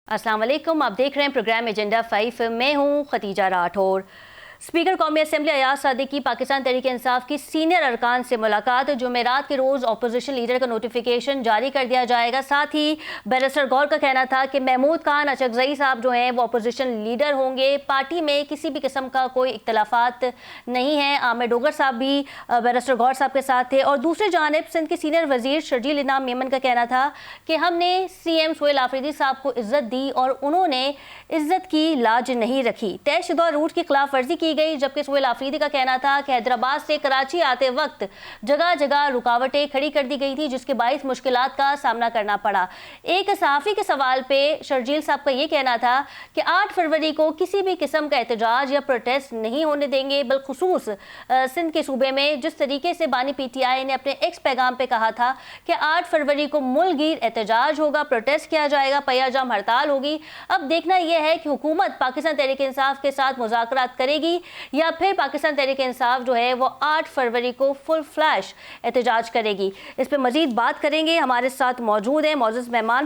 अस्सलाम वालेकुम, आप देख रहे हैं प्रोग्राम एजेंडा 5। मैं हूं खतीजा राठौर। स्पीकर कौमी असम्बली अयाज सादिक की पाकिस्तान तहरीक इंसाफ की सीनियर अरकान से मुलाकात। जुमेरात के रोज़ अपोजिशन लीडर का नोटिफिकेशन जारी कर दिया जाएगा। साथ ही बैरिस्टर गौर का कहना था कि महमूद खान अचकज़ई साहब जो हैं वो अपोजिशन लीडर होंगे। पार्टी में किसी भी किस्म का कोई इख्तलाफात नहीं है। आमिर डोगर साहब भी बैरिस्टर गौर साहब के साथ थे। और दूसरी जानिब सिंध के सीनियर वजीर शर्जील इनाम मेमन का कहना था कि हमने CM सोहेल आफरीदी साहब को इज्जत दी और उन्होंने इज्जत की लाज नहीं रखी। तयशुदा रूट की खिलाफ वर्जी की गई, जबकि सोहेल आफरीदी का कहना था कि हैदराबाद से कराची आते वक्त जगह जगह रुकावटें खड़ी कर दी गई थी, जिसके बाइस मुश्किलात का सामना करना पड़ा। एक सहाफ़ी के सवाल पे शर्जील साहब का ये कहना था कि 8 फरवरी को किसी भी किस्म का एहतजाज या प्रोटेस्ट नहीं होने देंगे। बिलखुसूस सिंध के सूबे में जिस तरीके से बानी PTI ने अपने एक्स पैगाम पे कहा था कि 8 फरवरी को मुल्कगीर एहतजाज होगा, प्रोटेस्ट किया जाएगा, पहिया-जाम हड़ताल होगी। अब देखना यह है कि हुकूमत पाकिस्तान तहरीक इंसाफ के साथ मुज़ाकरात करेगी या फिर पाकिस्तान तहरीक इंसाफ जो है वो 8 फरवरी को फुल फ्लैश एहतजाज करेगी। इस पर मजीद बात करेंगे। हमारे साथ मौजूद हैं मौजूद मेहमान